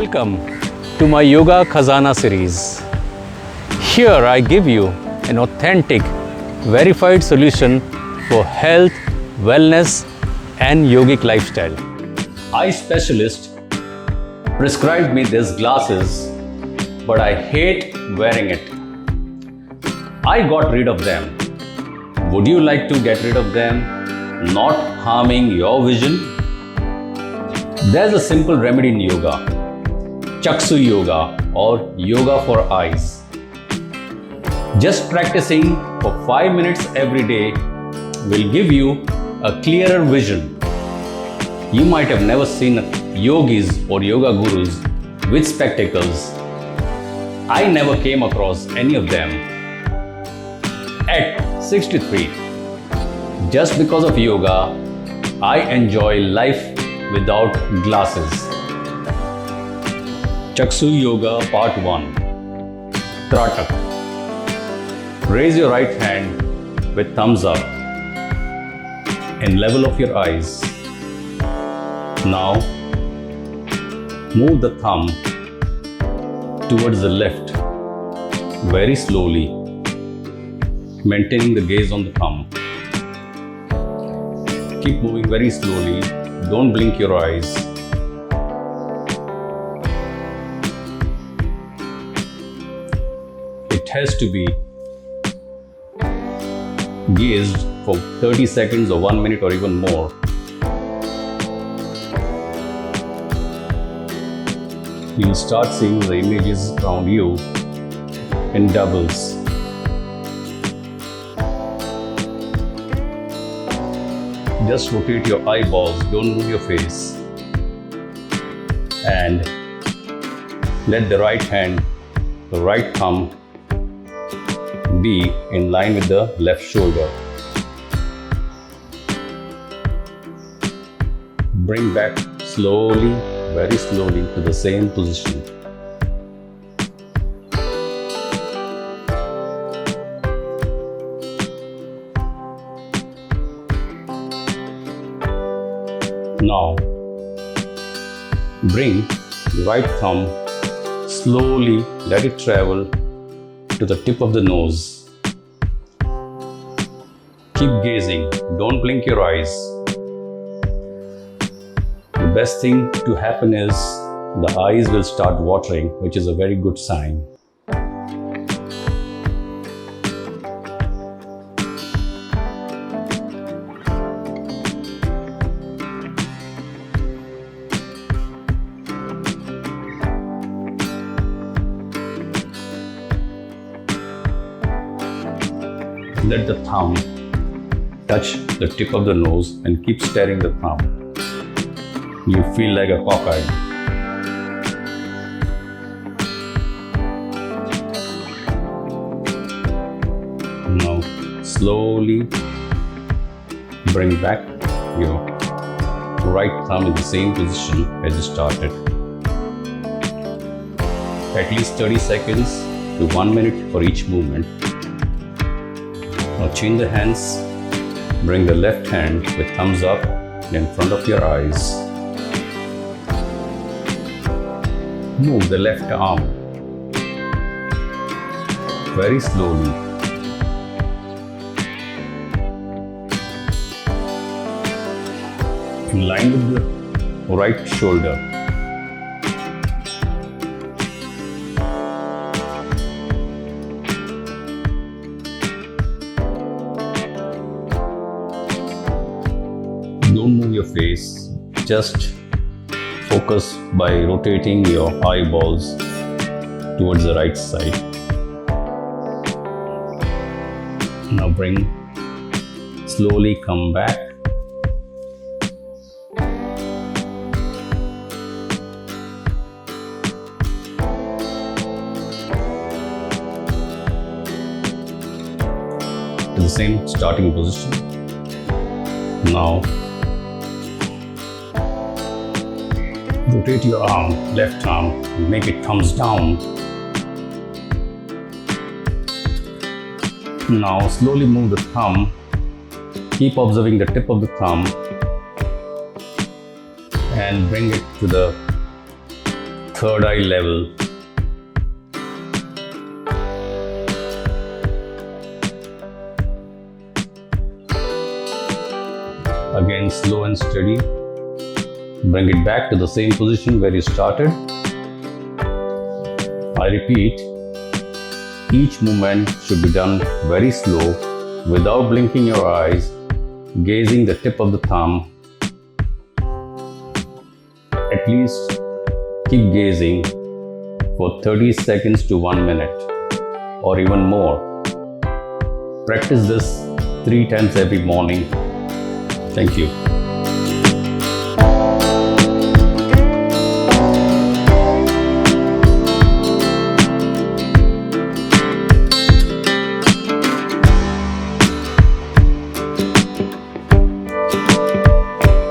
Welcome to my Yoga Khazana series. Here I give you an authentic, verified solution for health, wellness and yogic lifestyle. Eye specialist prescribed me these glasses, but I hate wearing it. I got rid of them. Would you like to get rid of them, not harming your vision? There's a simple remedy in yoga, CHAKSU yoga or yoga for eyes. Just practicing for 5 minutes every day will give you a clearer vision. You might have never seen yogis or yoga gurus with spectacles. I never came across any of them. At 63, just because of yoga, I enjoy life without glasses. CHAKSU Yoga Part 1. TRATAK. Raise your right hand with thumbs up in level of your eyes. Now, move the thumb towards the left very slowly, maintaining the gaze on the thumb. Keep moving very slowly. Don't blink your eyes. It has to be gazed for 30 seconds or 1 minute or even more. You'll start seeing the images around you in doubles. Just rotate your eyeballs, don't move your face. And let the right hand, the right thumb be in line with the left shoulder. Bring back slowly, very slowly to the same position. Now, bring the right thumb, slowly let it travel to the tip of the nose. Keep gazing, don't blink your eyes. The best thing to happen is the eyes will start watering, which is a very good sign. Let the thumb touch the tip of the nose and keep staring the thumb. You feel like a cockeye. Now slowly bring back your right thumb in the same position as you started. At least 30 seconds to 1 minute for each movement. Now change the hands, bring the left hand with thumbs up in front of your eyes. Move the left arm very slowly. In line with the right shoulder. Don't move your face, just focus by rotating your eyeballs towards the right side. Now slowly come back. To the same starting position. Now, rotate your arm, left arm, and make it thumbs down. Now slowly move the thumb. Keep observing the tip of the thumb and bring it to the third eye level. Again, slow and steady. Bring it back to the same position where you started. I repeat, each movement should be done very slow without blinking your eyes, gazing the tip of the thumb. At least keep gazing for 30 seconds to 1 minute or even more. Practice this 3 times every morning. Thank you.